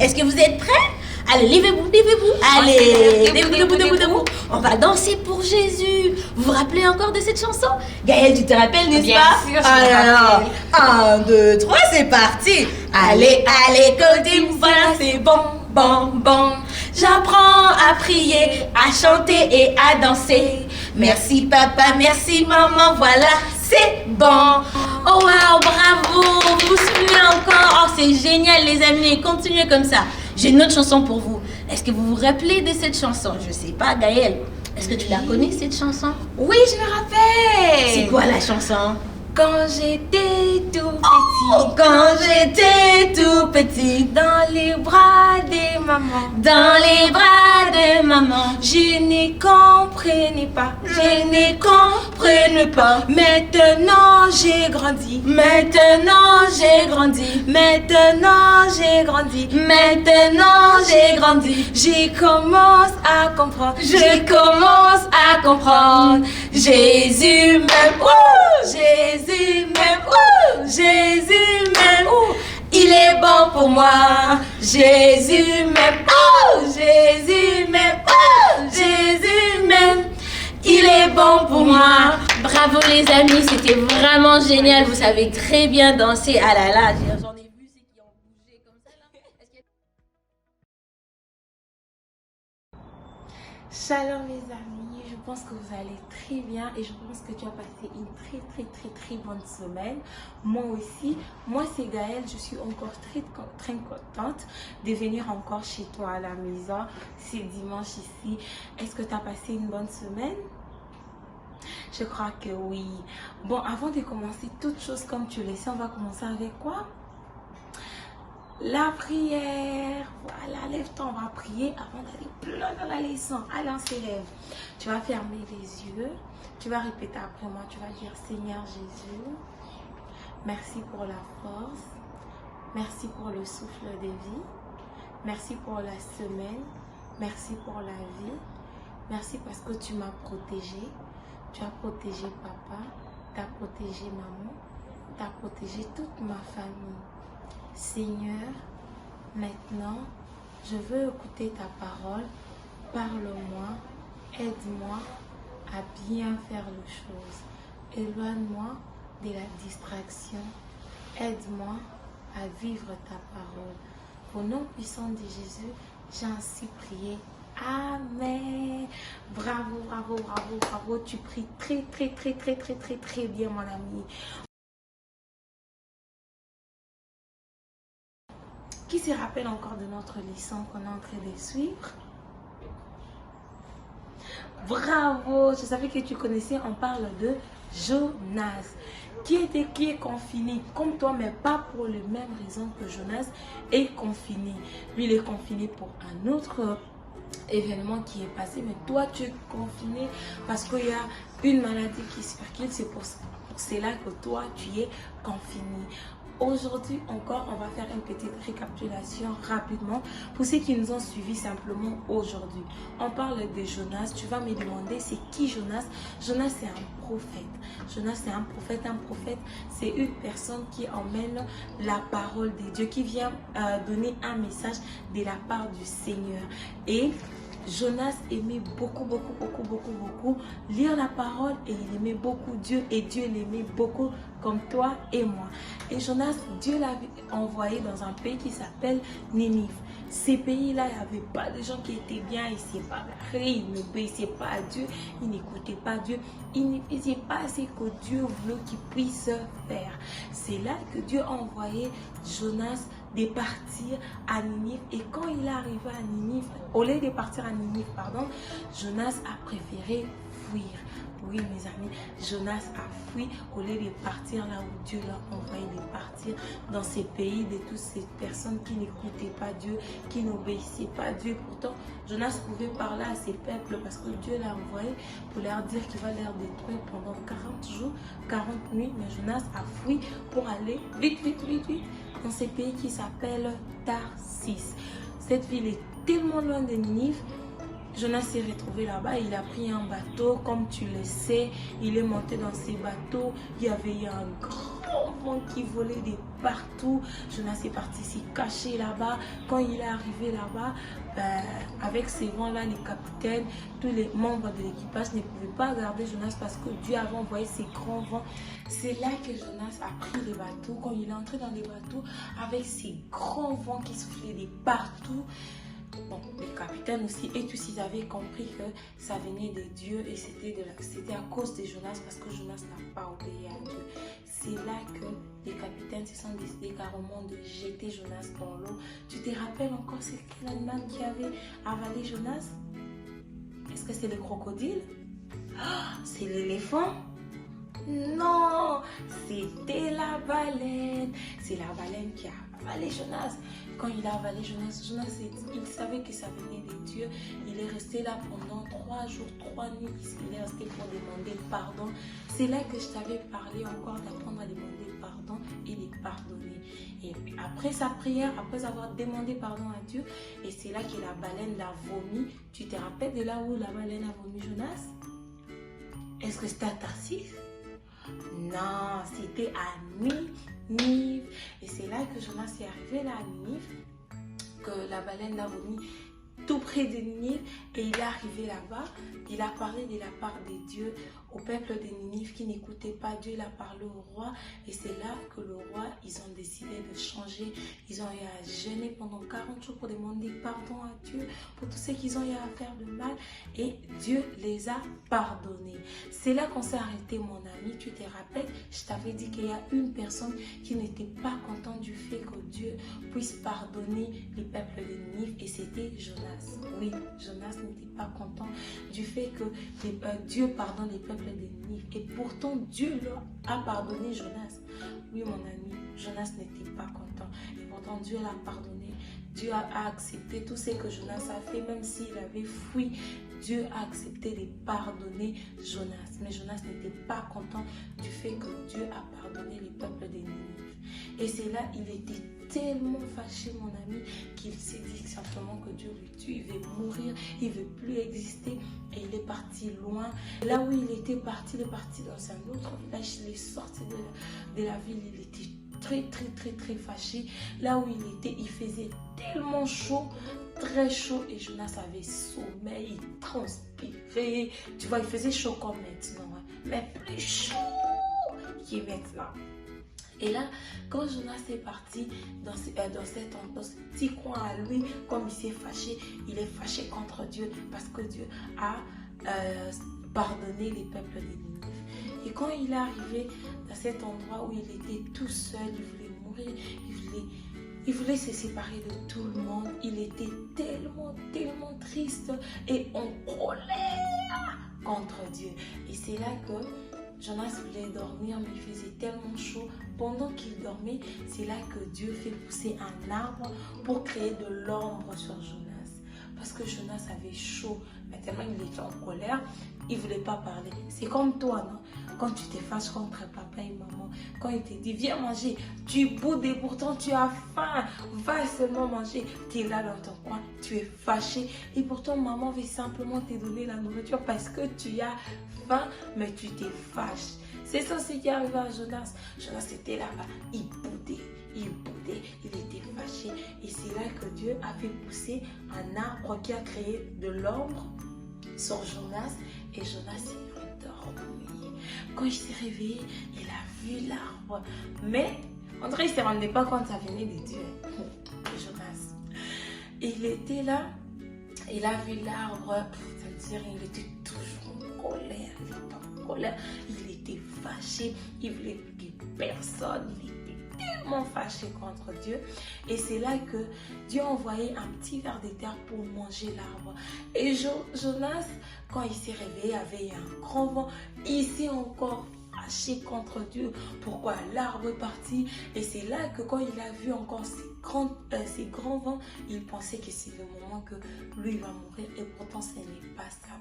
Est-ce que vous êtes prêts? Allez, levez-vous, levez-vous. Allez, debout. On va danser pour Jésus. Vous vous rappelez encore de cette chanson? Gaëlle, tu te rappelles, n'est-ce pas? Bien sûr, je me rappelle. 1, 2, 3, c'est parti. Allez, côté, voilà, c'est bon. J'apprends à prier, à chanter et à danser. Merci papa, merci maman, voilà, c'est bon. Oh wow, bravo. Vous vous souvenez encore? Oh, c'est génial les amis, continuez comme ça. J'ai une autre chanson pour vous. Est-ce que vous vous rappelez de cette chanson? Je sais pas, Gaëlle. Est-ce que tu la connais cette chanson? Oui, je me rappelle. C'est quoi la chanson? Quand j'étais tout petit. Oh, quand j'étais tout petit. Dans les bras de maman. Dans les bras de maman. Je ne comprenais pas. Je ne comprenais pas. Maintenant j'ai grandi. Maintenant j'ai grandi. Maintenant j'ai grandi. Maintenant j'ai grandi. Je commence à comprendre. Je commence à comprendre. Jésus m'aime. Jésus m'aime. Jésus m'aime. Il est bon pour moi. Jésus m'aime. Jésus m'aime. Jésus m'aime. Il est bon pour moi. Bravo les amis, c'était vraiment génial. Vous savez très bien danser. Ah là là, j'en ai vu ceux qui ont bougé comme ça là. Shalom les amis, je pense que vous allez très bien et je pense que tu as passé une très bonne semaine. Moi aussi, moi c'est Gaëlle, je suis encore très contente de venir encore chez toi à la maison. C'est dimanche ici. Est-ce que tu as passé une bonne semaine? Je crois que oui. Bon, avant de commencer toutes choses comme tu le sais, on va commencer avec quoi? La prière. Voilà, lève-toi, on va prier avant d'aller plus loin dans la leçon. Allez, on se lève. Tu vas fermer les yeux. Tu vas répéter après moi. Tu vas dire: Seigneur Jésus, merci pour la force. Merci pour le souffle de vie. Merci pour la semaine. Merci pour la vie. Merci parce que tu m'as protégé. Tu as protégé papa. Tu as protégé maman. Tu as protégé toute ma famille. Seigneur, maintenant, je veux écouter ta parole. Parle-moi, aide-moi à bien faire les choses. Éloigne-moi de la distraction. Aide-moi à vivre ta parole. Au nom puissant de Jésus, j'ai ainsi prié. Amen. Bravo. Tu pries très bien, mon ami. Qui se rappelle encore de notre leçon qu'on est en train de suivre? Bravo, je savais que tu connaissais. On parle de Jonas qui est confiné comme toi, mais pas pour les mêmes raisons que Jonas est confiné. Lui, il est confiné pour un autre événement qui est passé, mais toi tu es confiné parce qu'il y a une maladie qui circule. C'est pour cela que toi tu es confiné. Aujourd'hui encore, on va faire une petite récapitulation rapidement pour ceux qui nous ont suivis simplement aujourd'hui. On parle de Jonas. Tu vas me demander c'est qui Jonas? Jonas c'est un prophète. Jonas c'est un prophète. Un prophète c'est une personne qui emmène la parole de Dieu, qui vient donner un message de la part du Seigneur. Et Jonas aimait beaucoup lire la parole et il aimait beaucoup Dieu et Dieu l'aimait beaucoup comme toi et moi. Et Jonas, Dieu l'avait envoyé dans un pays qui s'appelle Ninive. Ces pays-là, il n'y avait pas de gens qui étaient bien, ils ne s'étaient pas barrés, ils n'obéissaient pas à Dieu, ils n'écoutaient pas Dieu, ils ne faisaient pas ce que Dieu voulait qu'ils puissent faire. C'est là que Dieu a envoyé Jonas de partir à Ninive. Et quand il est arrivé à Ninive, au lieu de partir à Ninive, Jonas a préféré fuir. Oui, mes amis, Jonas a fui au lieu de partir là où Dieu l'a envoyé de partir, dans ces pays de toutes ces personnes qui n'écoutaient pas Dieu, qui n'obéissaient pas à Dieu. Pourtant, Jonas pouvait parler à ces peuples parce que Dieu l'a envoyé pour leur dire qu'il va leur détruire pendant 40 jours, 40 nuits. Mais Jonas a fui pour aller vite dans ces pays qui s'appellent Tarsis. Cette ville est tellement loin de Ninive. Jonas s'est retrouvé là-bas, il a pris un bateau, comme tu le sais, il est monté dans ces bateaux, il y avait un grand grands vents qui volaient de partout. Jonas est parti s'y cacher là-bas. Quand il est arrivé là-bas, avec ces vents-là, les capitaines, tous les membres de l'équipage ne pouvaient pas garder Jonas parce que Dieu avait envoyé ces grands vents. C'est là que Jonas a pris les bateaux. Quand il est entré dans les bateaux, avec ces grands vents qui soufflaient de partout, bon, les capitaines aussi, et tous ils avaient compris que ça venait de Dieu et c'était à cause de Jonas parce que Jonas n'a pas obéi à Dieu. C'est là que les capitaines se sont décidés carrément de jeter Jonas dans l'eau. Tu te rappelles encore c'est quel animal qui avait avalé Jonas? Est-ce que c'est le crocodile? Oh, c'est l'éléphant? Non, c'était la baleine. C'est la baleine qui a avalé Jonas. Quand il a avalé Jonas, il savait que ça venait de Dieu. Il est resté là pendant 3 jours, 3 nuits. Il est resté pour demander pardon. C'est là que je t'avais parlé encore d'apprendre à demander pardon et de pardonner. Et puis après sa prière, après avoir demandé pardon à Dieu, et c'est là que la baleine l'a vomi. Tu te rappelles de là où la baleine a vomi Jonas? Est-ce que c'était à Tarsis? Non, c'était à Ninive. Et c'est là que Jonas est arrivé là à Ninive, que la baleine l'a vomi tout près de Ninive. Et il est arrivé là-bas, il a parlé de la part de Dieu au peuple de Ninive qui n'écoutait pas Dieu. Il a parlé au roi et c'est là que le roi, ils ont décidé de changer. Ils ont eu à jeûner pendant 40 jours pour demander pardon à Dieu pour tout ce qu'ils ont eu à faire de mal et Dieu les a pardonnés. C'est là qu'on s'est arrêté, mon ami. Tu te rappelles, je t'avais dit qu'il y a une personne qui n'était pas contente du fait que Dieu puisse pardonner le peuple de Ninive et c'était Jonas. Oui, Jonas n'était pas content du fait que Dieu pardonne les peuples de Ninive. Et pourtant, Dieu leur a pardonné Jonas. Oui, mon ami, Jonas n'était pas content. Et pourtant, Dieu l'a pardonné. Dieu a accepté tout ce que Jonas a fait, même s'il avait fui. Dieu a accepté de pardonner Jonas. Mais Jonas n'était pas content du fait que Dieu a pardonné les peuples de Ninive. Et c'est là, il était tellement fâché, mon ami, qu'il s'est dit simplement que Dieu lui tue, il veut mourir, il ne veut plus exister. Et il est parti loin. Là où il était parti, il est parti dans un autre village. Il est sorti de la ville, il était très fâché. Là où il était, il faisait tellement chaud, très chaud. Et Jonas avait sommeil, il transpirait. Tu vois, il faisait chaud comme maintenant, hein, mais plus chaud qu'il est maintenant. Et là, quand Jonas est parti dans ce petit coin à lui, comme il s'est fâché, il est fâché contre Dieu parce que Dieu a pardonné les peuples de Ninive. Et quand il est arrivé dans cet endroit où il était tout seul, il voulait mourir, il voulait se séparer de tout le monde. Il était tellement triste et en colère contre Dieu. Et c'est là que Jonas voulait dormir, mais il faisait tellement chaud. Pendant qu'il dormait, c'est là que Dieu fait pousser un arbre pour créer de l'ombre sur Jonas. Parce que Jonas avait chaud, mais tellement il était en colère, il ne voulait pas parler. C'est comme toi, non? Quand tu te fâches contre papa et maman, quand ils te disent viens manger, tu boudes et pourtant tu as faim, va seulement manger. Tu es là dans ton coin, tu es fâché et pourtant maman veut simplement te donner la nourriture parce que tu as faim, mais tu te fâches. C'est ça ce qui est arrivé à Jonas. Jonas était là-bas, il boudait, il était fâché. Et c'est là que Dieu a fait pousser un arbre qui a créé de l'ombre sur Jonas. Et Jonas s'est endormi. Quand il s'est réveillé, il a vu l'arbre. Mais, en vrai, il ne se rendait pas compte que ça venait de Dieu. Jonas. Et il était là, il a vu l'arbre. C'est-à-dire, il était toujours en colère. Il était en colère. Il était fâché. Il voulait plus personne. Il était tellement fâché contre Dieu. Et c'est là que Dieu a envoyé un petit ver de terre pour manger l'arbre. Et Jonas, quand il s'est réveillé, il avait un grand vent. Il s'est encore fâché contre Dieu. Pourquoi l'arbre est parti? Et c'est là que quand il a vu encore ces grands vents, il pensait que c'est le moment que lui va mourir. Et pourtant, ce n'est pas ça.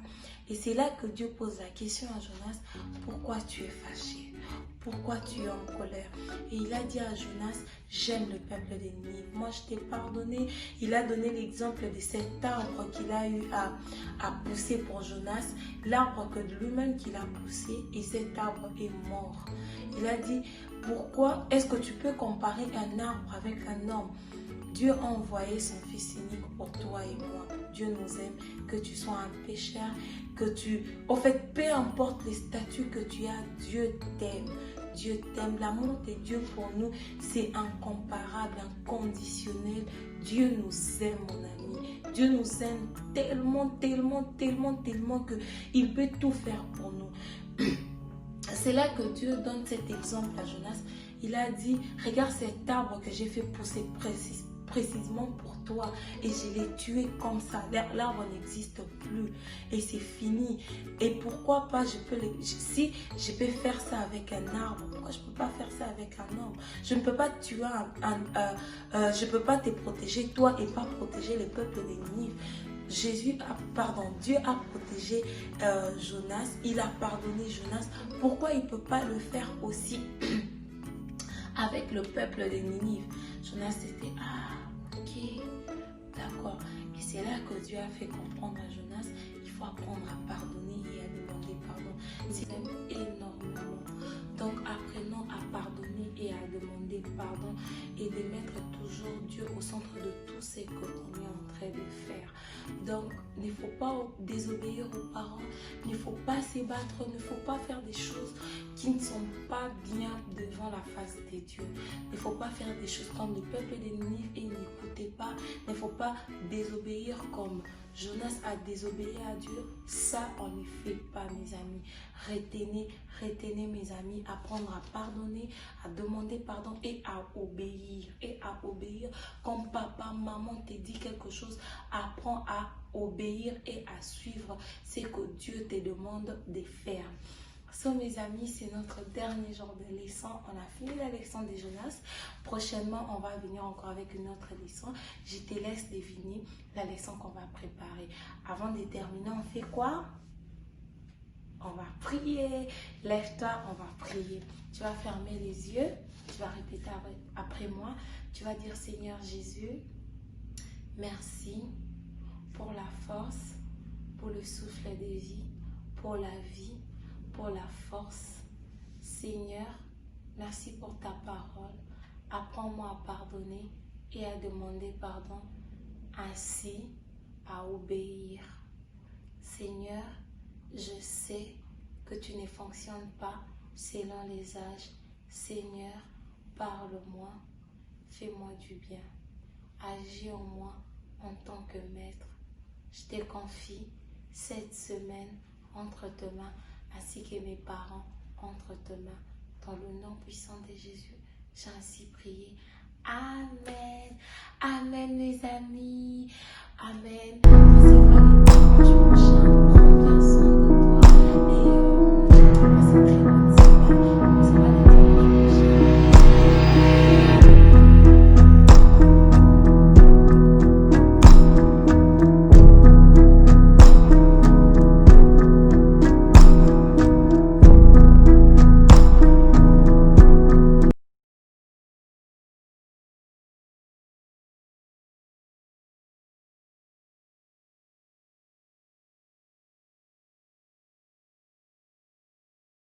Et c'est là que Dieu pose la question à Jonas, pourquoi tu es fâché? Pourquoi tu es en colère? Et il a dit à Jonas, j'aime le peuple de Ninive. Moi, je t'ai pardonné. Il a donné l'exemple de cet arbre qu'il a eu à pousser pour Jonas. L'arbre que de lui-même qu'il a poussé. Et cet arbre est mort. Il a dit, pourquoi est-ce que tu peux comparer un arbre avec un homme? Dieu a envoyé son Fils unique pour toi et moi. Dieu nous aime, que tu sois un pécheur, que tu... En fait, peu importe les statuts que tu as, Dieu t'aime. Dieu t'aime. L'amour de Dieu pour nous, c'est incomparable, inconditionnel. Dieu nous aime, mon ami. Dieu nous aime tellement, tellement, tellement, tellement qu'il peut tout faire pour nous. C'est là que Dieu donne cet exemple à Jonas. Il a dit, regarde cet arbre que j'ai fait pousser précisément pour toi et je l'ai tué comme ça. L'arbre n'existe plus et c'est fini. Et pourquoi pas, si je peux faire ça avec un arbre, pourquoi je ne peux pas faire ça avec un homme? Je ne peux pas tuer je ne peux pas te protéger toi et pas protéger le peuple des Ninive. Dieu a protégé Jonas, il a pardonné Jonas. Pourquoi il ne peut pas le faire aussi avec le peuple de Ninive? Jonas était, ok, d'accord. Et c'est là que Dieu a fait comprendre à Jonas, il faut apprendre à pardonner et à demander pardon. C'est énormément. Donc apprenons à pardonner et à demander pardon et de mettre toujours Dieu au centre de tout ce qu'on est en train de faire. Donc il ne faut pas désobéir aux parents, il ne faut pas se battre, il ne faut pas faire des choses qui ne sont pas bien devant la face de Dieu. Il ne faut pas faire des choses comme le peuple de Ninive et n'écoutez pas. Il ne faut pas désobéir comme Jonas a désobéi à Dieu. Ça, on ne fait pas, mes amis. Retenez mes amis, apprendre à pardonner, à demander pardon et à obéir. Et à obéir comme papa, maman te dit quelque chose, apprends à obéir et à suivre ce que Dieu te demande de faire. So, mes amis, c'est notre dernier jour de leçon. On a fini la leçon de Jonas. Prochainement, on va venir encore avec une autre leçon. Je te laisse deviner la leçon qu'on va préparer. Avant de terminer, on fait quoi? On va prier. Lève-toi, on va prier. Tu vas fermer les yeux. Tu vas répéter après moi. Tu vas dire, Seigneur Jésus, merci pour la force, pour le souffle de vie, pour la vie, pour la force. Seigneur, merci pour ta parole. Apprends-moi à pardonner et à demander pardon, ainsi à obéir. Seigneur, je sais que tu ne fonctionnes pas selon les âges. Seigneur, parle-moi, fais-moi du bien. Agis en moi en tant que maître. Je te confie cette semaine entre tes mains, ainsi que mes parents entre tes mains. Dans le nom puissant de Jésus, j'ai ainsi prié. Amen. Amen, mes amis. Amen. On se voit le dimanche prochain.